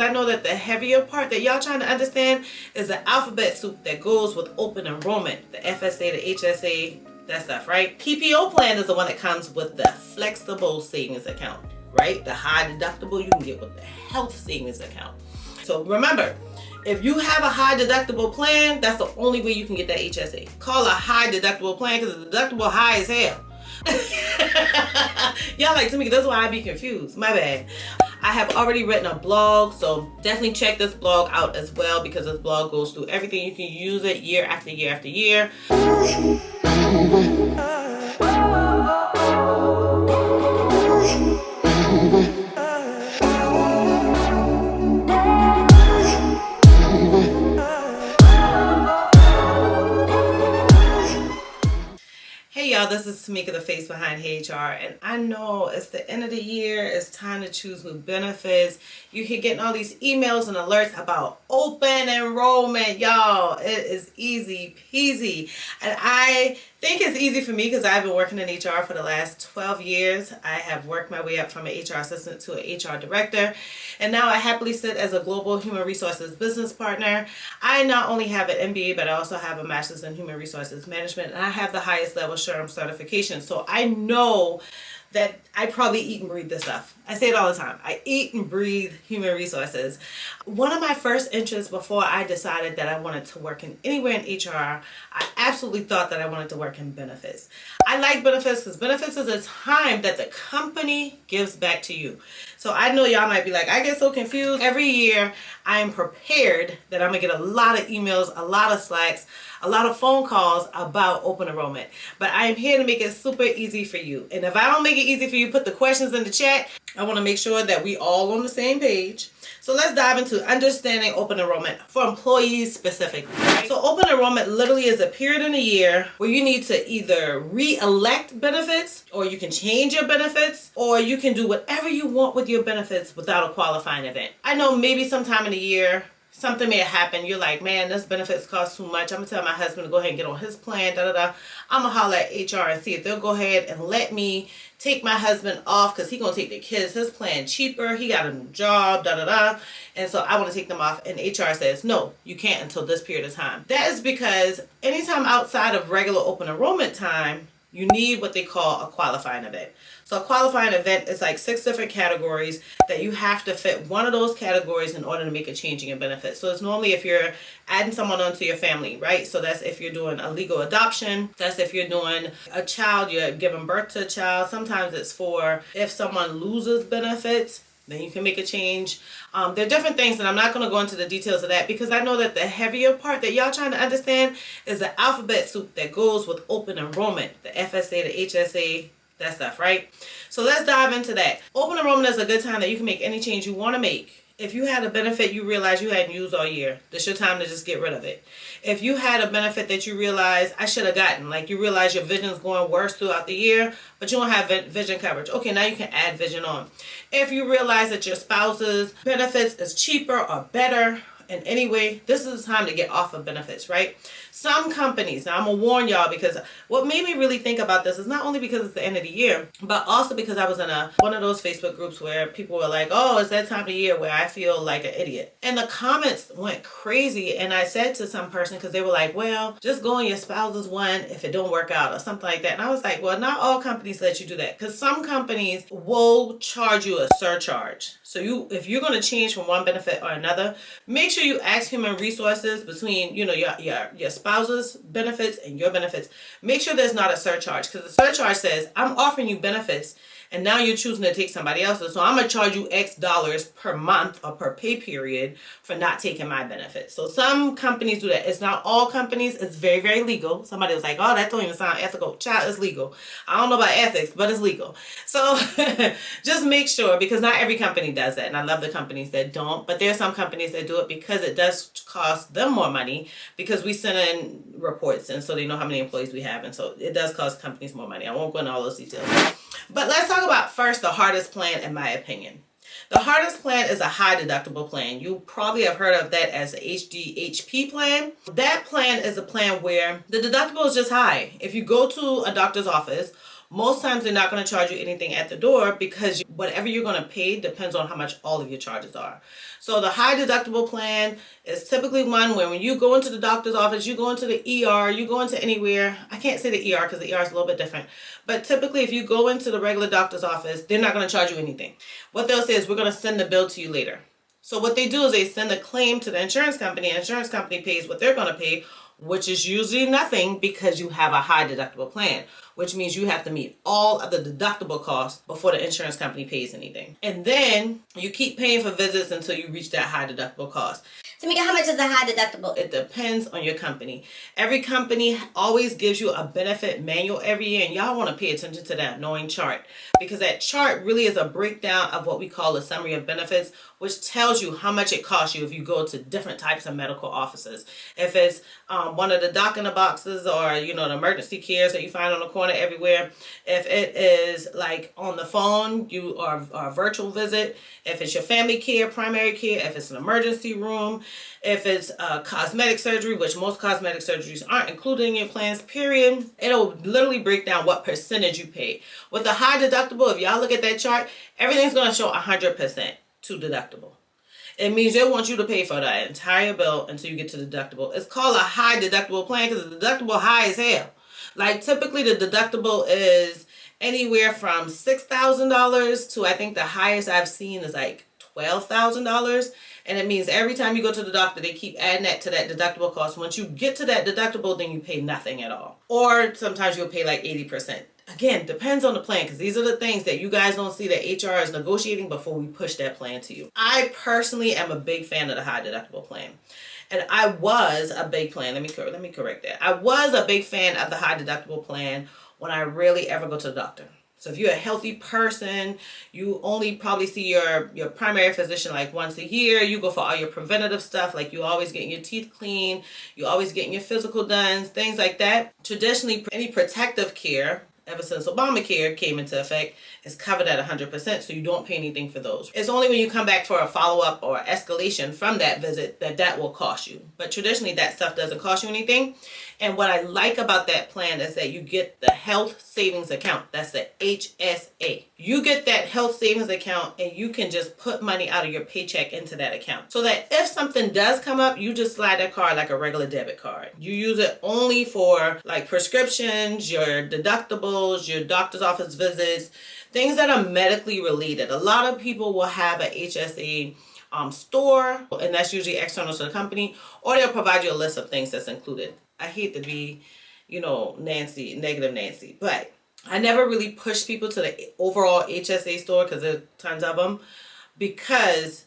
I know that the heavier part that y'all trying to understand is the alphabet soup that goes with open enrollment, the FSA, the HSA, that stuff, right? PPO plan is the one that comes with the flexible savings account, right? The high deductible you can get with the health savings account. So remember, if you have a high deductible plan, that's the only way you can get that HSA. Call a high deductible plan because the deductible high as hell. Y'all like, Tamika, that's why I be confused. My bad. I have already written a blog, so definitely check this blog out as well because this blog goes through everything. You can use it year after year after year. Hey y'all, this is Tamika, the face behind Heyyy HR, and I know it's the end of the year, it's time to choose new benefits. You keep getting all these emails and alerts about open enrollment, y'all. It is easy peasy, and I think it's easy for me because I've been working in HR for the last 12 years. I have worked my way up from an HR assistant to an HR director, and now I happily sit as a global human resources business partner. I not only have an MBA, but I also have a master's in human resources management, and I have the highest level SHRM certification. So I know that I probably eat and breathe this stuff. I say it all the time. I eat and breathe human resources. One of my first interests before I decided that I wanted to work in anywhere in HR, I absolutely thought that I wanted to work in benefits. I like benefits because benefits is a time that the company gives back to you. So I know y'all might be like, I get so confused. Every year I am prepared that I'm gonna get a lot of emails, a lot of Slacks, a lot of phone calls about open enrollment. But I am here to make it super easy for you. And if I don't make it easy for you, put the questions in the chat. I want to make sure that we all on the same page. So let's dive into understanding open enrollment for employees specifically. Right? So open enrollment literally is a period in a year where you need to either re-elect benefits, or you can change your benefits, or you can do whatever you want with your benefits without a qualifying event. I know maybe sometime in the year, something may happen. You're like, man, this benefits cost too much. I'm going to tell my husband to go ahead and get on his plan, I'm going to holler at HR and see if they'll go ahead and let me take my husband off because he's going to take the kids. His plan cheaper. He got a new job, And so I want to take them off. And HR says, no, you can't until this period of time. That is because anytime outside of regular open enrollment time, you need what they call a qualifying event. So a qualifying event is like 6 different categories that you have to fit one of those categories in order to make a change in your benefits. So it's normally if you're adding someone onto your family, right? So that's if you're doing a legal adoption. That's if you're doing a child, you're giving birth to a child. Sometimes it's for if someone loses benefits, then you can make a change. There are different things, and I'm not going to go into the details of that because I know that the heavier part that y'all trying to understand is the alphabet soup that goes with open enrollment, the FSA, the HSA, that stuff, right? So let's dive into that. Open enrollment is a good time that you can make any change you want to make. If you had a benefit you realize you hadn't used all year, this is your time to just get rid of it. If you had a benefit that you realize I should have gotten, like you realize your vision is going worse throughout the year, but you don't have vision coverage. Okay, now you can add vision on. If you realize that your spouse's benefits is cheaper or better in any way, this is the time to get off of benefits, right? Some companies, now I'm going to warn y'all because what made me really think about this is not only because it's the end of the year, but also because I was in one of those Facebook groups where people were like, oh, it's that time of year where I feel like an idiot. And the comments went crazy. And I said to some person, because they were like, well, just go on your spouse's one if it don't work out or something like that. And I was like, well, not all companies let you do that because some companies will charge you a surcharge. So if you're going to change from one benefit or another, make sure you ask human resources between, your spouse's benefits and your benefits. Make sure there's not a surcharge because the surcharge says, I'm offering you benefits and now you're choosing to take somebody else's. So I'm going to charge you X dollars per month or per pay period for not taking my benefits. So some companies do that. It's not all companies. It's very, very legal. Somebody was like, oh, that don't even sound ethical. Child, it's legal. I don't know about ethics, but it's legal. So just make sure, because not every company does that. And I love the companies that don't, but there are some companies that do it because it does cost them more money because we send in reports and so they know how many employees we have. And so it does cost companies more money. I won't go into all those details. But let's talk about first the hardest plan, in my opinion. The hardest plan is a high deductible plan. You probably have heard of that as the HDHP plan. That plan is a plan where the deductible is just high. If you go to a doctor's office Most times they're not going to charge you anything at the door because whatever you're going to pay depends on how much all of your charges are. So the high deductible plan is typically one where when you go into the doctor's office, you go into the ER, you go into anywhere. I can't say the ER because the ER is a little bit different. But typically if you go into the regular doctor's office, they're not going to charge you anything. What they'll say is, we're going to send the bill to you later. So what they do is they send a claim to the insurance company. Insurance company pays what they're going to pay, which is usually nothing because you have a high deductible plan, which means you have to meet all of the deductible costs before the insurance company pays anything. And then you keep paying for visits until you reach that high deductible cost. Tamika, how much is a high deductible? It depends on your company. Every company always gives you a benefit manual every year, and y'all want to pay attention to that knowing chart, because that chart really is a breakdown of what we call a summary of benefits, which tells you how much it costs you if you go to different types of medical offices. If it's one of the doc in the boxes, or the emergency cares that you find on the corner everywhere. If it is like on the phone, you are a virtual visit. If it's your family care, primary care, if it's an emergency room, if it's cosmetic surgery, which most cosmetic surgeries aren't included in your plans, period. It'll literally break down what percentage you pay. With a high deductible, if y'all look at that chart, everything's going to show 100% to deductible. It means they want you to pay for the entire bill until you get to deductible. It's called a high deductible plan because the deductible high as hell. Like typically the deductible is anywhere from $6,000 to, I think the highest I've seen is like $12,000. And it means every time you go to the doctor, they keep adding that to that deductible cost. Once you get to that deductible, then you pay nothing at all. Or sometimes you'll pay like 80%. Again, depends on the plan, because these are the things that you guys don't see that HR is negotiating before we push that plan to you. I personally am a big fan of the high deductible plan. And I was a big fan. Let me correct that. I was a big fan of the high deductible plan when I rarely ever go to the doctor. So if you're a healthy person, you only probably see your primary physician like once a year. You go for all your preventative stuff, like you always getting your teeth cleaned, you always getting your physical done, things like that. Traditionally, any protective care, ever since Obamacare came into effect, is covered at 100%, so you don't pay anything for those. It's only when you come back for a follow-up or escalation from that visit that will cost you. But traditionally, that stuff doesn't cost you anything. And what I like about that plan is that you get the health savings account. That's the HSA. You get that health savings account and you can just put money out of your paycheck into that account. So that if something does come up, you just slide that card like a regular debit card. You use it only for like prescriptions, your deductibles, your doctor's office visits, things that are medically related. A lot of people will have a HSA store, and that's usually external to the company, or they'll provide you a list of things that's included. I hate to be, negative Nancy, but I never really push people to the overall HSA store because there's tons of them, because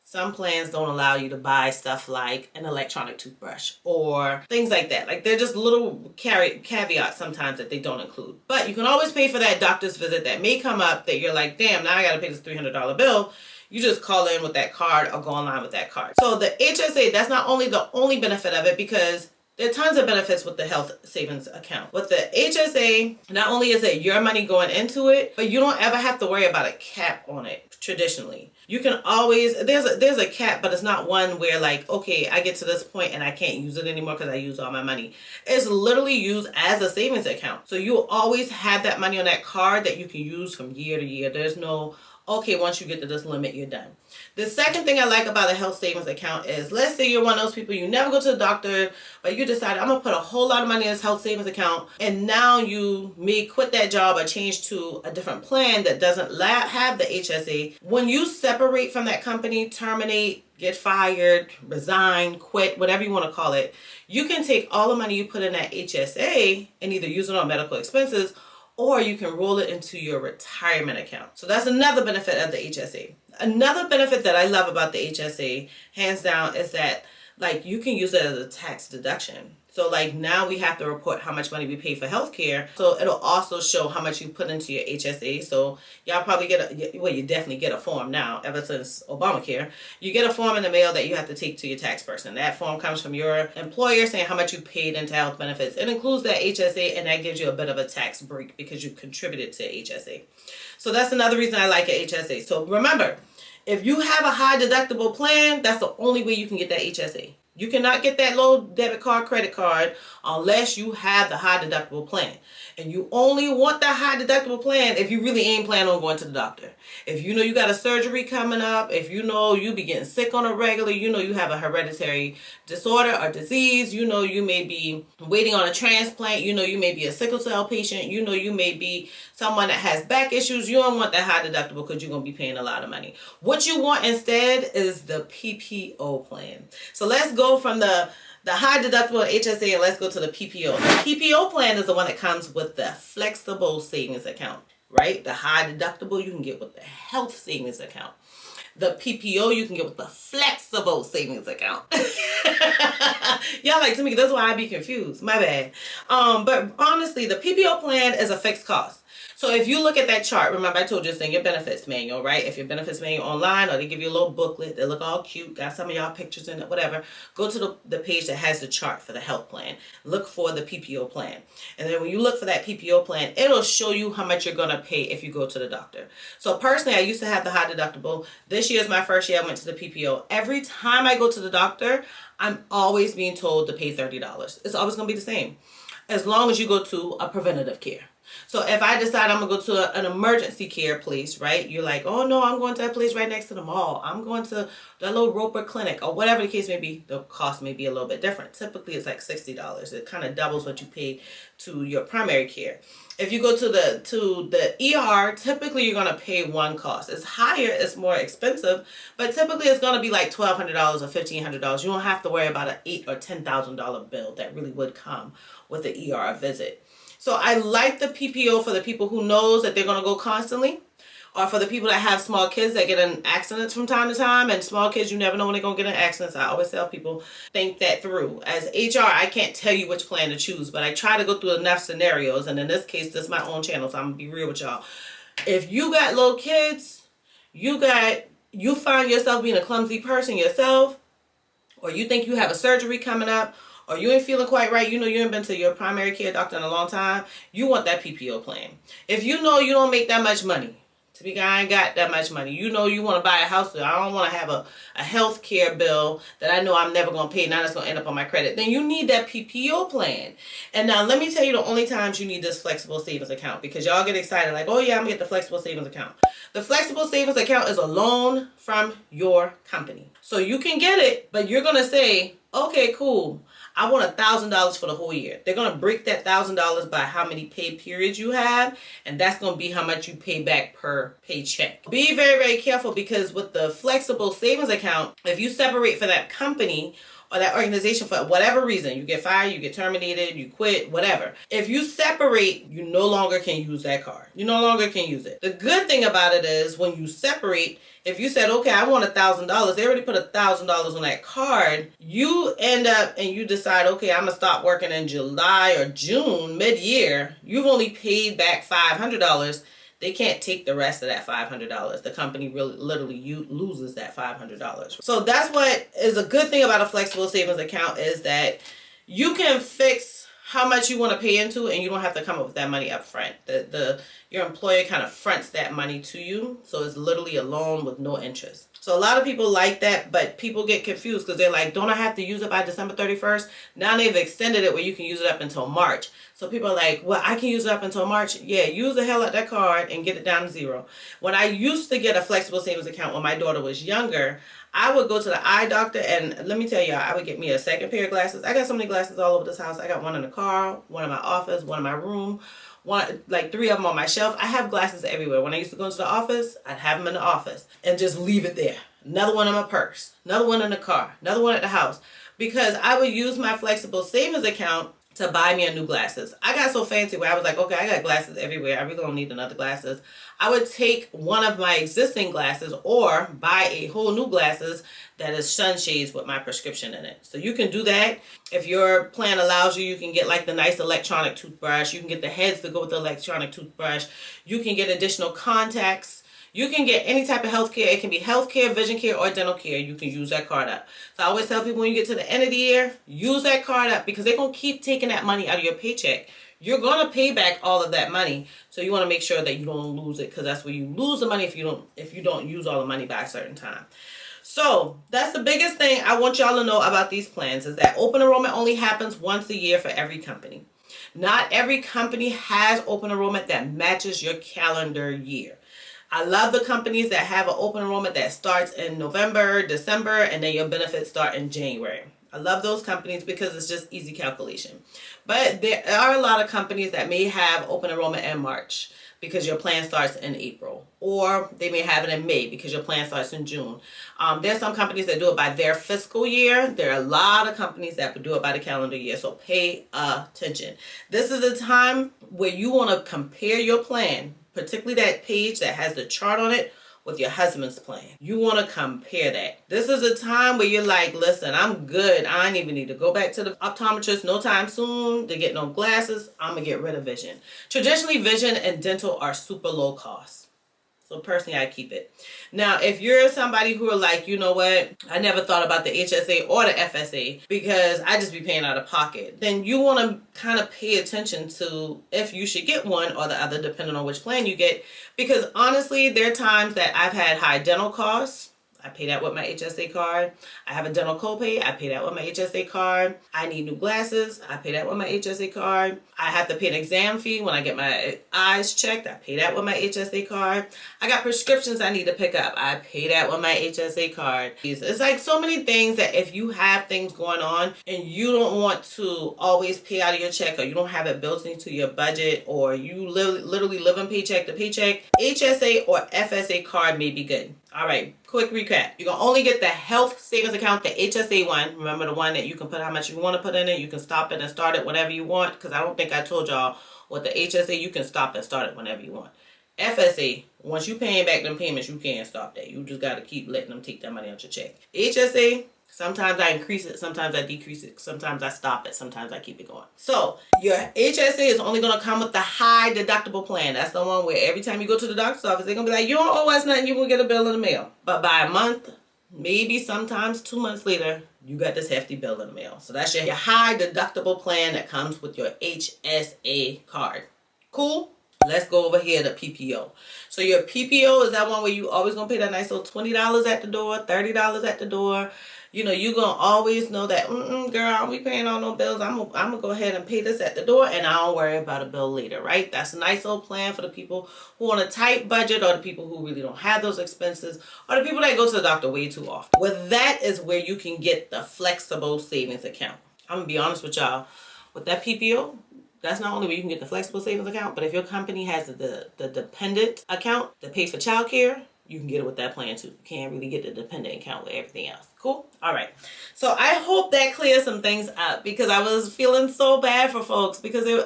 some plans don't allow you to buy stuff like an electronic toothbrush or things like that. Like they're just little caveats sometimes that they don't include. But you can always pay for that doctor's visit that may come up that you're like, damn, now I got to pay this $300 bill. You just call in with that card or go online with that card. So the HSA, that's not only the only benefit of it, because there are tons of benefits with the health savings account. With the HSA, not only is it your money going into it, but you don't ever have to worry about a cap on it traditionally. You can always, there's a cap, but it's not one where like, okay, I get to this point and I can't use it anymore because I used all my money. It's literally used as a savings account. So you'll always have that money on that card that you can use from year to year. There's no, okay, once you get to this limit, you're done. The second thing I like about a health savings account is, let's say you're one of those people, you never go to the doctor, but you decide, I'm going to put a whole lot of money in this health savings account, and now you may quit that job or change to a different plan that doesn't have the HSA. When you separate from that company, terminate, get fired, resign, quit, whatever you want to call it, you can take all the money you put in that HSA and either use it on medical expenses, or you can roll it into your retirement account. So that's another benefit of the HSA. Another benefit that I love about the HSA, hands down, is that like you can use it as a tax deduction. So like now we have to report how much money we pay for healthcare. So it'll also show how much you put into your HSA. So y'all probably you definitely get a form now, ever since Obamacare. You get a form in the mail that you have to take to your tax person. That form comes from your employer saying how much you paid into health benefits. It includes that HSA, and that gives you a bit of a tax break because you contributed to HSA. So that's another reason I like a HSA. So remember, if you have a high deductible plan, that's the only way you can get that HSA. You cannot get that low debit card, credit card unless you have the high deductible plan. And you only want that high deductible plan if you really ain't planning on going to the doctor. If you know you got a surgery coming up, if you know you be getting sick on a regular, you know you have a hereditary disorder or disease, you know you may be waiting on a transplant, you know you may be a sickle cell patient, you know you may be someone that has back issues, you don't want that high deductible because you're going to be paying a lot of money. What you want instead is the PPO plan. So let's go from the high deductible HSA and let's go to the PPO. The PPO plan is the one that comes with the flexible savings account, right? The high deductible you can get with the health savings account. The PPO you can get with the flexible savings account. Y'all like Tamika, that's why I be confused. My bad. But honestly, the PPO plan is a fixed cost. So if you look at that chart, remember I told you it's in your benefits manual, right? If your benefits manual online or they give you a little booklet, they look all cute, got some of y'all pictures in it, whatever. Go to the page that has the chart for the health plan. Look for the PPO plan. And then when you look for that PPO plan, it'll show you how much you're going to pay if you go to the doctor. So personally, I used to have the high deductible. This year is my first year I went to the PPO. Every time I go to the doctor, I'm always being told to pay $30. It's always going to be the same as long as you go to a preventative care. So if I decide I'm going to go to an emergency care place, right? You're like, oh no, I'm going to that place right next to the mall. I'm going to the little Roper clinic or whatever the case may be. The cost may be a little bit different. Typically it's like $60. It kind of doubles what you pay to your primary care. If you go to the ER, typically you're going to pay one cost. It's higher, it's more expensive, but typically it's going to be like $1,200 or $1,500. You don't have to worry about an $8,000 or $10,000 bill that really would come with the ER visit. So I like the PPO for the people who knows that they're going to go constantly, or for the people that have small kids that get in accidents from time to time. And small kids, you never know when they're going to get in accidents. I always tell people, think that through. As HR, I can't tell you which plan to choose, but I try to go through enough scenarios. And in this case, this is my own channel, so I'm going to be real with y'all. If you got little kids, you find yourself being a clumsy person yourself, or you think you have a surgery coming up, or you ain't feeling quite right, you know you ain't been to your primary care doctor in a long time, you want that PPO plan. If you know you don't make that much money, I ain't got that much money, you know you want to buy a house, I don't want to have a health care bill that I know I'm never going to pay, now that's going to end up on my credit, then you need that PPO plan. And now let me tell you the only times you need this flexible savings account, because y'all get excited like, oh yeah, I'm going to get the flexible savings account. The flexible savings account is a loan from your company. So you can get it, but you're going to say, okay, cool, I want $1,000 for the whole year. They're going to break that $1,000 by how many pay periods you have, and that's going to be how much you pay back per paycheck. Be very, very careful, because with the flexible savings account, if you separate for that company or that organization for whatever reason, you get fired, you get terminated, you quit, whatever. If you separate, you no longer can use that card. You no longer can use it. The good thing about it is when you separate, if you said, okay, I want $1,000, they already put $1,000 on that card, you end up and you decide, okay, I'm going to stop working in July or June, mid-year, you've only paid back $500. They can't take the rest of that $500. The company really literally loses that $500. So that's what is a good thing about a flexible savings account, is that you can fix how much you want to pay into, and you don't have to come up with that money up front. Your employer kind of fronts that money to you, so it's literally a loan with no interest. So a lot of people like that, but people get confused because they're like, don't I have to use it by December 31st? Now they've extended it where you can use it up until March. So people are like, well, I can use it up until March. Yeah, use the hell out that card and get it down to zero. When I used to get a flexible savings account when my daughter was younger, I would go to the eye doctor, and let me tell y'all, I would get me a second pair of glasses. I got so many glasses all over this house. I got one in the car, one in my office, one in my room, like 3 of them on my shelf. I have glasses everywhere. When I used to go into the office, I'd have them in the office and just leave it there. Another one in my purse, another one in the car, another one at the house, because I would use my flexible savings account to buy me a new glasses. I got so fancy where I was like, okay, I got glasses everywhere. I really don't need another glasses. I would take one of my existing glasses or buy a whole new glasses that is sunshades with my prescription in it. So you can do that. If your plan allows you, you can get like the nice electronic toothbrush. You can get the heads to go with the electronic toothbrush. You can get additional contacts. You can get any type of health care. It can be health care, vision care, or dental care. You can use that card up. So I always tell people when you get to the end of the year, use that card up, because they're going to keep taking that money out of your paycheck. You're going to pay back all of that money. So you want to make sure that you don't lose it, because that's where you lose the money if you don't use all the money by a certain time. So that's the biggest thing I want y'all to know about these plans is that open enrollment only happens once a year for every company. Not every company has open enrollment that matches your calendar year. I love the companies that have an open enrollment that starts in November, December, and then your benefits start in January. I love those companies because it's just easy calculation. But there are a lot of companies that may have open enrollment in March because your plan starts in April. Or they may have it in May because your plan starts in June. There's some companies that do it by their fiscal year. There are a lot of companies that do it by the calendar year. So pay attention. This is a time where you want to compare your plan, particularly that page that has the chart on it, with your husband's plan. You want to compare that. This is a time where you're like, listen, I'm good. I don't even need to go back to the optometrist no time soon to get no glasses. I'm going to get rid of vision. Traditionally, vision and dental are super low cost. So personally, I keep it. Now, if you're somebody who are like, you know what, I never thought about the HSA or the FSA because I just be paying out of pocket, then you want to kind of pay attention to if you should get one or the other, depending on which plan you get. Because honestly, there are times that I've had high dental costs. I pay that with my HSA card. I have a dental copay. I pay that with my HSA card. I need new glasses. I pay that with my HSA card. I have to pay an exam fee when I get my eyes checked. I pay that with my HSA card. I got prescriptions I need to pick up. I pay that with my HSA card. It's like so many things that if you have things going on and you don't want to always pay out of your check, or you don't have it built into your budget, or you literally living paycheck to paycheck, HSA or FSA card may be good. All right, quick recap. You're going to only get the health savings account, the HSA one. Remember the one that you can put how much you want to put in it. You can stop it and start it whenever you want, because I don't think I told y'all with the HSA, you can stop and start it whenever you want. FSA, once you paying back them payments, you can't stop that. You just got to keep letting them take that money out your check. HSA, sometimes I increase it, sometimes I decrease it, sometimes I stop it, sometimes I keep it going. So your HSA is only going to come with the high deductible plan. That's the one where every time you go to the doctor's office, they're going to be like, you don't owe us nothing, you're going to get a bill in the mail. But by a month, maybe sometimes 2 months later, you got this hefty bill in the mail. So that's your high deductible plan that comes with your HSA card. Cool? Let's go over here to PPO. So your PPO is that one where you always going to pay that nice little $20 at the door, $30 at the door. You know, you're going to always know that, girl, I don't be paying all no bills. I'm going to go ahead and pay this at the door, and I don't worry about a bill later, right? That's a nice little plan for the people who on a tight budget, or the people who really don't have those expenses, or the people that go to the doctor way too often. Well, that is where you can get the flexible savings account. I'm going to be honest with y'all. With that PPO, that's not only where you can get the flexible savings account, but if your company has the dependent account that pays for childcare, you can get it with that plan too. You can't really get the dependent account with everything else. Cool? All right. So I hope that clears some things up, because I was feeling so bad for folks, because it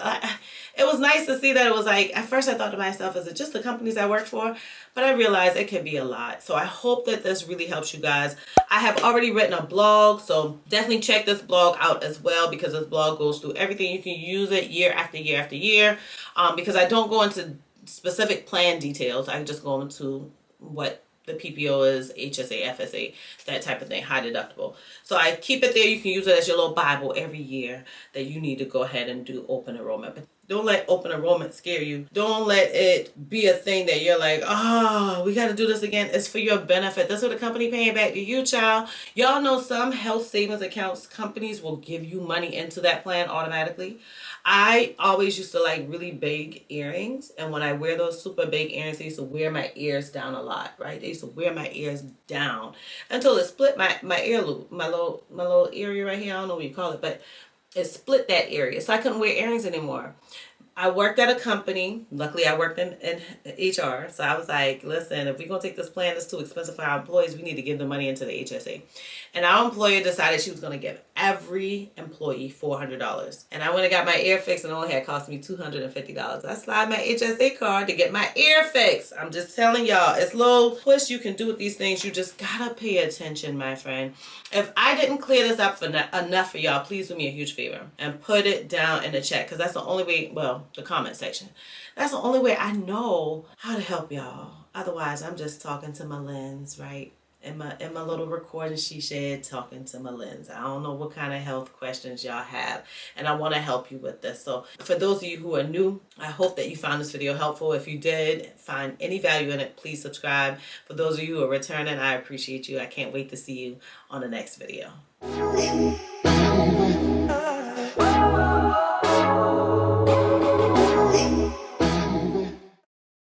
was nice to see that it was like, at first I thought to myself, is it just the companies I work for? But I realized it could be a lot. So I hope that this really helps you guys. I have already written a blog, so definitely check this blog out as well, because this blog goes through everything. You can use it year after year after year, because I don't go into specific plan details. I just go into what the PPO is, HSA, FSA, that type of thing, high deductible. So I keep it there. You can use it as your little Bible every year that you need to go ahead and do open enrollment. But don't let open enrollment scare you. Don't let it be a thing that you're like, oh, we got to do this again. It's for your benefit. That's what the company paying back to you, child. Y'all know some health savings accounts, companies will give you money into that plan automatically. I always used to like really big earrings, and when I wear those super big earrings, I used to wear my ears down a lot, right? They used to wear my ears down until it split my ear loop, my little area right here. I don't know what you call it, but it split that area, so I couldn't wear earrings anymore. I worked at a company. Luckily, I worked in HR. So I was like, listen, if we're going to take this plan that's too expensive for our employees, we need to give the money into the HSA. And our employer decided she was going to give every employee $400. And I went and got my ear fixed, and it only had cost me $250. I slide my HSA card to get my ear fixed. I'm just telling y'all, it's little twist you can do with these things. You just got to pay attention, my friend. If I didn't clear this up enough for y'all, please do me a huge favor and put it down in the chat, because that's the only way, well, the comment section. That's the only way I know how to help y'all. Otherwise, I'm just talking to my lens, right? in my little recording she shared talking to my lens. I don't know what kind of health questions y'all have, and I want to help you with this. So for those of you who are new, I hope that you found this video helpful. If you did find any value in it, please subscribe. For those of you who are returning, I appreciate you. I can't wait to see you on the next video.